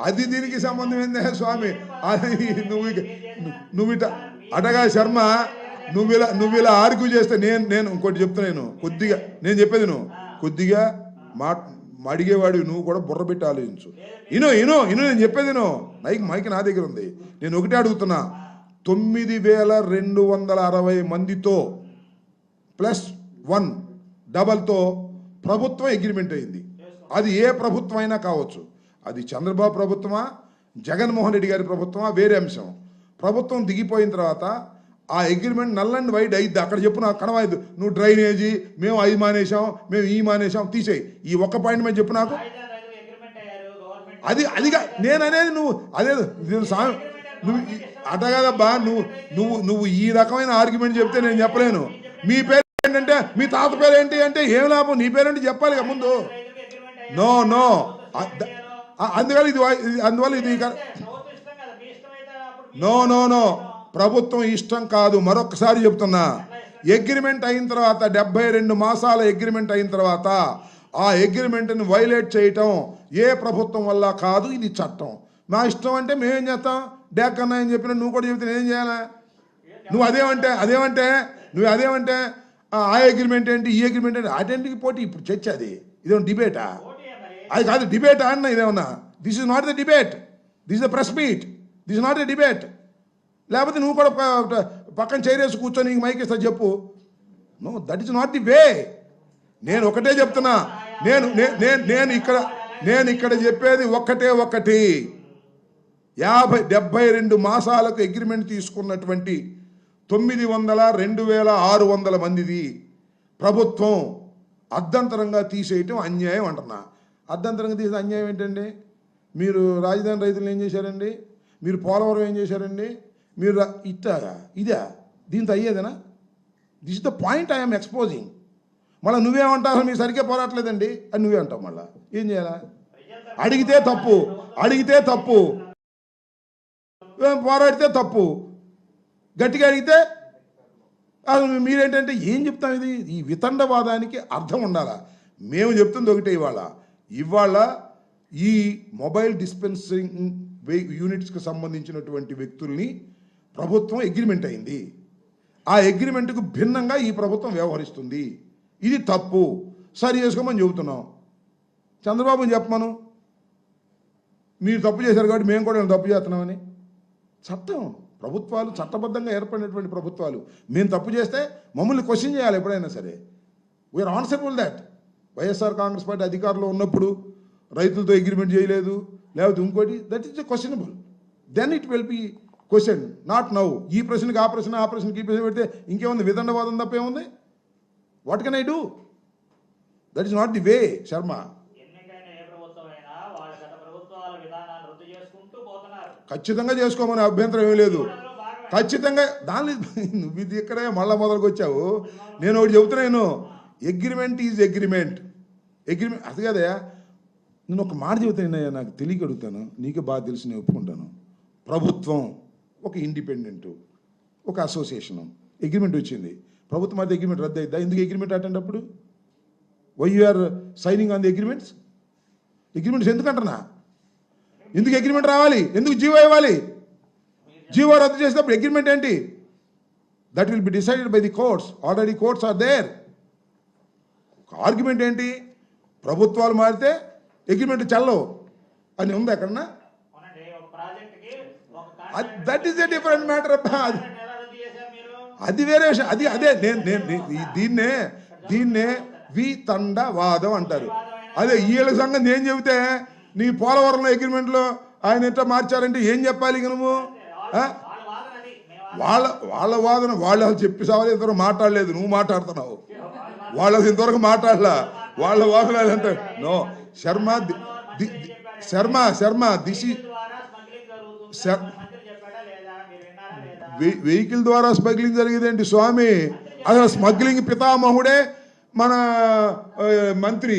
అది దీనికి సంబంధం ఏందే స్వామి? అది నువ్వు ఇట అటగా శర్మ, నువ్వు ఇలా ఆర్గ్యూ చేస్తే నేను ఇంకోటి చెప్తున్నాను. కొద్దిగా నేను చెప్పేది నువ్వు కొద్దిగా అడిగేవాడు నువ్వు కూడా బుర్ర పెట్టి ఆలోచించు. ఇను నేను చెప్పేది మైక్ నా దగ్గర ఉంది. నేను ఒకటే అడుగుతున్నా, 9260 మందితో +1 డబల్తో ప్రభుత్వం అగ్రిమెంట్ అయింది. అది ఏ ప్రభుత్వం అయినా కావచ్చు. అది చంద్రబాబు ప్రభుత్వమా, జగన్మోహన్ రెడ్డి గారి ప్రభుత్వమా, వేరే అంశం. ప్రభుత్వం దిగిపోయిన తర్వాత ఆ అగ్రిమెంట్ నల్ అండ్ వైడ్ అయింది. అక్కడ చెప్పు, నాకు కనవైదు. నువ్వు డ్రైనేజీ మేము అది మానేసాం, మేము ఈ మానేసాం, తీసేయి. ఈ ఒక్క పాయింట్ మీద చెప్పు నాకు. అదిగా నేను అనేది. నువ్వు అదే నువ్వు అట కదబ్బా. నువ్వు ఈ రకమైన ఆర్గ్యుమెంట్ చెప్తే నేను చెప్పలేను. మీ పేరు ఏంటంటే, మీ తాత పేరు ఏంటి అంటే ఏం లాభం? నీ పేరేంటి చెప్పాలి కదా ముందు. నో అందువల్ల ఇది నో ప్రభుత్వం ఇష్టం కాదు. మరొకసారి చెప్తున్నా, అగ్రిమెంట్ అయిన తర్వాత 72 మాసాల అగ్రిమెంట్ అయిన తర్వాత ఆ అగ్రిమెంట్ని వైలేట్ చేయటం ఏ ప్రభుత్వం వల్ల కాదు. ఇది చట్టం. మా ఇష్టం అంటే మేమేం చేస్తాం? డాక్ అన్నా అని చెప్పిన నువ్వు కూడా చెప్తే నేనేం చేయాలా? నువ్వు అదేమంటే ఆ అగ్రిమెంట్ ఏంటి, ఈ అగ్రిమెంట్ ఏంటి, అటెంటికి పోటీ. ఇప్పుడు చర్చ అది. ఇదేమన్నా డిబేటా? అది కాదు డిబేటా అన్న. ఇదేమన్నా this is not the debate, this is the press meet, this is not the debate. లేకపోతే నువ్వు కూడా పక్కన చైరేసి కూర్చొని నీకు మైక్ ఇస్తా చెప్పు. No, that is not the way. నేను ఒకటే చెప్తున్నా. నేను ఇక్కడ చెప్పేది ఒకటి 72 మాసాలకు అగ్రిమెంట్ తీసుకున్నటువంటి 900,2600 మందిది ప్రభుత్వం అర్ధంతరంగా తీసేయటం అన్యాయం అంటున్నా. అర్ధంతరంగా తీసే అన్యాయం ఏంటండి? మీరు రాజధాని రైతులను ఏం చేశారండి? మీరు పోలవరం ఏం చేశారండి? మీరు ఇదా దీంతో అయ్యేదేనా? This is the point I'm exposing. మళ్ళీ నువ్వేమంటావు? మీరు సరిగ్గా పోరాటలేదండి అని నువ్వే అంటావు. మళ్ళీ ఏం చేయాలా? అడిగితే తప్పు, పోరాడితే తప్పు, గట్టిగా అడిగితే అసలు మీరేంటంటే ఏం చెప్తాం? ఈ వితండవాదానికి అర్థం ఉండాలా? మేము చెప్తుంది ఒకటే. ఇవాళ ఈ మొబైల్ డిస్పెన్సింగ్ యూనిట్స్కి సంబంధించినటువంటి వ్యక్తుల్ని ప్రభుత్వం అగ్రిమెంట్ అయింది. ఆ అగ్రిమెంట్కు భిన్నంగా ఈ ప్రభుత్వం వ్యవహరిస్తుంది. ఇది తప్పు, సరి చేసుకోమని చెబుతున్నాం. చంద్రబాబుని చెప్పమను, మీరు తప్పు చేశారు కాబట్టి మేము కూడా తప్పు చేస్తున్నామని. చట్టం, ప్రభుత్వాలు చట్టబద్ధంగా ఏర్పడినటువంటి ప్రభుత్వాలు. మేము తప్పు చేస్తే మమ్మల్ని క్వశ్చన్ చేయాలి ఎప్పుడైనా సరే. We are answerable that. YSR Congress party అధికారంలో ఉన్నప్పుడు రైతులతో అగ్రిమెంట్ చేయలేదు, లేకపోతే ఇంకోటి, that is questionable. Then it will be question, not now. ఈ ప్రశ్నకి ఆ ప్రశ్నకి ఈ ప్రశ్న పెడితే ఇంకేముంది? వితండవాదం తప్ప ఏముంది? What can I do? That is not the వే. శర్మ, ఖచ్చితంగా చేసుకోమని అభ్యంతరం ఏమీ లేదు. ఖచ్చితంగా దాని నువ్వు ఇది ఇక్కడే మళ్ళా మొదలుకు వచ్చావు. నేను ఒకటి చెబుతున్నాను, అగ్రిమెంట్ ఈజ్ అగ్రిమెంట్. అది కదయా. నేను ఒక మాట చెబుతానయ్యా, నాకు తెలియక అడుగుతాను, నీకే బాగా తెలిసి నేను ఒప్పుకుంటాను. ప్రభుత్వం ఒక ఇండిపెండెంట్, ఒక అసోసియేషను, అగ్రిమెంట్ వచ్చింది. ప్రభుత్వం అయితే అగ్రిమెంట్ రద్దు అయిద్దా? ఎందుకు అగ్రిమెంట్ అటెండ్ అప్పుడు? Why you are signing on the agreements? Agreements ఎందుకంటున్నా? ఎందుకు అగ్రిమెంట్ రావాలి? ఎందుకు జీవో ఇవ్వాలి? జీవో రద్దు చేసేటప్పుడు అగ్రిమెంట్ ఏంటి? That will be decided by the courts. Already courts are there. Argument ఏంటి? ప్రభుత్వాలు మారితే అగ్రిమెంట్ చల్లవు అని ఉంది ఎక్కడన్నా? That is a different matter. అది వేరే విషయం. అదే దీన్నే వితండవాదం అంటారు. అదే వీళ్ళ సంగతి నేను చెబితే నీ పోలవరంలో అగ్రిమెంట్లో ఆయన ఎట్లా మార్చారంటే ఏం చెప్పాలి? ఇక నువ్వు వాళ్ళ వాదన వాళ్ళు అసలు చెప్పి సవాలు ఇంతవరకు మాట్లాడలేదు, నువ్వు మాట్లాడుతున్నావు. వాళ్ళు అసలు ఇంతవరకు మాట్లాడలా. వాళ్ళ వాదన అంటే నో. శర్మ దిశ వెహికల్ ద్వారా స్మగ్లింగ్ జరిగేదేంటి స్వామి? అసలు స్మగ్లింగ్ పితామహుడే మన మంత్రి.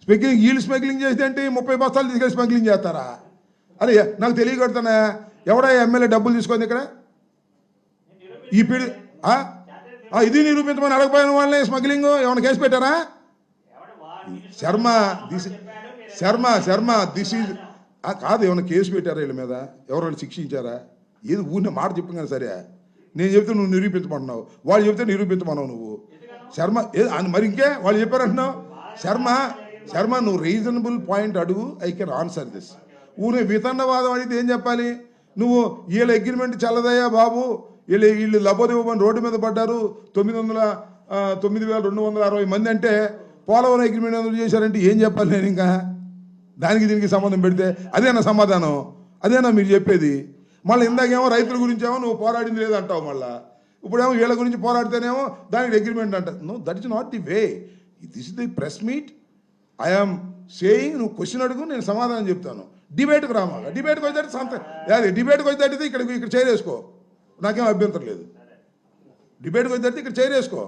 వీళ్ళు స్మగ్లింగ్ చేస్తే ఏంటి? 30 బస్తాలు తీసుకెళ్ళి స్మగ్లింగ్ చేస్తారా? అరే నాకు తెలియకడుతున్నా, ఎవడా ఎమ్మెల్యే డబ్బులు తీసుకుంది ఇక్కడ? ఈ పీడి ఇది నిరూపించమని అడగపోయిన వాళ్ళని స్మగ్లింగ్ ఏమైనా కేసు పెట్టారా? శర్మ దిస్ కాదు, ఏమైనా కేసు పెట్టారా వీళ్ళ మీద? ఎవరైనా శిక్షించారా? ఏది ఊరినే మాట చెప్పగానే సరే, నేను చెప్తే నువ్వు నిరూపించమంటున్నావు, వాళ్ళు చెప్తే నిరూపించమన్నావు నువ్వు. శర్మ మరి ఇంకే వాళ్ళు చెప్పారంటున్నావు. శర్మ నువ్వు రీజనబుల్ పాయింట్ అడుగు, ఐ కెన్ ఆన్సర్ దిస్. ఊరే వితండవాదం అడిగితే ఏం చెప్పాలి? నువ్వు వీళ్ళ అగ్రిమెంట్ చల్లదయ్యా బాబు, వీళ్ళు లబోదివ్వమని రోడ్డు మీద పడ్డారు 9,260 మంది అంటే పోలవరం అగ్రిమెంట్ ఎందుకు చేశారంటే ఏం చెప్పాలి నేను? ఇంకా దానికి దీనికి సంబంధం పెడితే అదేనా సమాధానం? అదేనా మీరు చెప్పేది? మళ్ళీ ఇందాకేమో రైతుల గురించేమో నువ్వు పోరాడింది లేదంటావు, మళ్ళీ ఇప్పుడేమో వీళ్ళ గురించి పోరాడితేనేమో దానికి అగ్రిమెంట్ అంట. No, that is not the way. This is the press meet. I'm saying, నువ్వు క్వశ్చన్ అడుగు, నేను సమాధానం చెప్తాను. డిబేట్కి రామాక, డిబేట్కి వచ్చేటట్టు డిబేట్కి వచ్చేటట్టు ఇక్కడ చేరేసుకో, నాకేం అభ్యంతరం లేదు. డిబేట్కి వచ్చేటట్టు ఇక్కడ చేరేసుకో.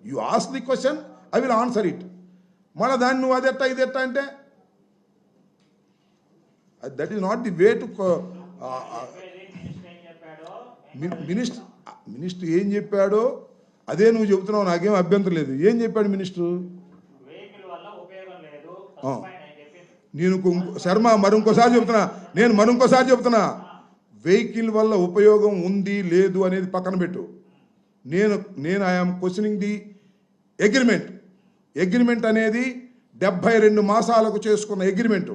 You ask the question, I will answer it. మళ్ళీ దాన్ని నువ్వు అదెట్టా ఇదెట్టా అంటే that is not the way to. Minister ఏం చెప్పాడో అదే నువ్వు చెబుతున్నావు, నాకేం అభ్యంతరం లేదు. ఏం చెప్పాడు మినిస్టర్? నేను శర్మ మరొకసారి చెప్తున్నా, వెహికల్ వల్ల ఉపయోగం ఉంది లేదు అనేది పక్కన పెట్టు. నేను ఐఎమ్ క్వశ్చనింగ్ ది అగ్రిమెంట్ అనేది 72 మాసాలకు చేసుకున్న అగ్రిమెంటు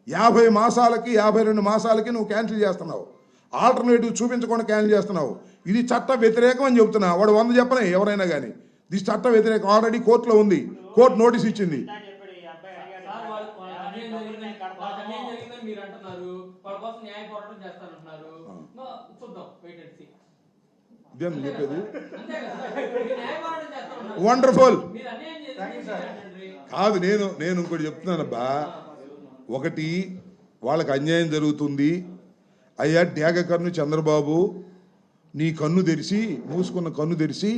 50 మాసాలకి 52 మాసాలకి నువ్వు క్యాన్సిల్ చేస్తున్నావు. ఆల్టర్నేటివ్ చూపించకుండా క్యాన్సిల్ చేస్తున్నావు. ఇది చట్ట వ్యతిరేకం అని చెప్తున్నా. వాడు 100 చెప్పనే ఎవరైనా కానీ, ఇది చట్ట వ్యతిరేకం. ఆల్రెడీ కోర్టులో ఉంది, కోర్టు నోటీస్ ఇచ్చింది. ఇదేం చెప్పేది? వండర్ఫుల్. కాదు, నేను ఇంకోటి చెప్తున్నానబ్బా. ఒకటి, వాళ్ళకి అన్యాయం జరుగుతుంది. అయ్యా డ్యాగ కన్ను చంద్రబాబు, నీ కన్ను తెరిచి, మూసుకున్న కన్ను తెరిచి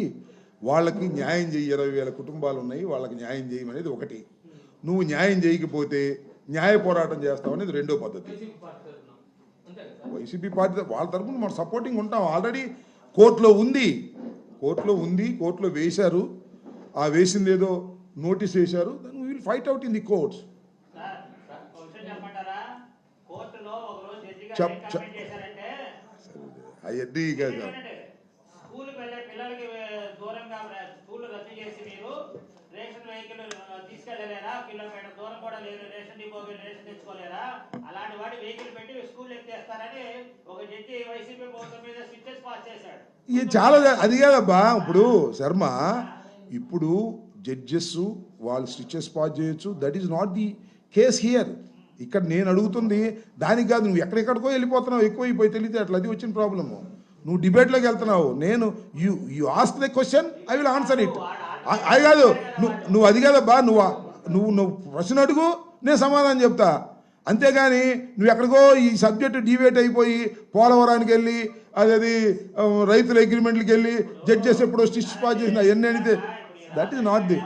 వాళ్ళకి న్యాయం చేయి. 20,000 కుటుంబాలు ఉన్నాయి, వాళ్ళకి న్యాయం చేయమనేది ఒకటి. నువ్వు న్యాయం చేయకపోతే న్యాయ పోరాటం చేస్తావు అనేది రెండో పద్ధతి. వైసీపీ పార్టీ వాళ్ళ తరఫున మనం సపోర్టింగ్ ఉంటాం. ఆల్రెడీ కోర్టులో ఉంది, కోర్టులో వేశారు. ఆ వేసింది ఏదో నోటీస్ వేశారు. Then we will fight out in the courts. అవన్నీ కదా. తీసుకెళ్ళలేరా? కిలోమీటర్ దూరం కూడా లేదు, రేషన్ డిపో రేషన్ తెచ్చుకోలేరా? అలాంటి వాడి వెహికల్ పెట్టి స్కూల్ ఎత్తేస్తారని ఒక జడ్జి వైసీపీ ప్రభుత్వం మీద స్విచ్చెస్ పాస్ చేశాడు. ఇది చాలా అది కాదబ్బా. ఇప్పుడు శర్మ, ఇప్పుడు జడ్జెస్ వాళ్ళు స్విచ్చెస్ పాస్ చేయొచ్చు. That is not the case here. ఇక్కడ నేను అడుగుతుంది దానికి కాదు. నువ్వు ఎక్కడెక్కడికో వెళ్ళిపోతున్నావు, ఎక్కువైపోయి తెలియతే అట్లా, అది వచ్చిన ప్రాబ్లము. నువ్వు డిబేట్లోకి వెళ్తున్నావు. నేను you ask the question, I will answer it. అది కాదు, నువ్వు అది కాదబ్బా. నువ్వు ప్రశ్న అడుగు, నేను సమాధానం చెప్తా. అంతేగాని నువ్వు ఎక్కడికో ఈ సబ్జెక్టు డివేట్ అయిపోయి పోలవరానికి వెళ్ళి అది రైతుల అగ్రిమెంట్లకి వెళ్ళి జడ్జెస్ ఎప్పుడో స్టిచ్ పాస్ చేసిన ఎన్ని అడిగితే దట్ ఈస్ నాట్ ది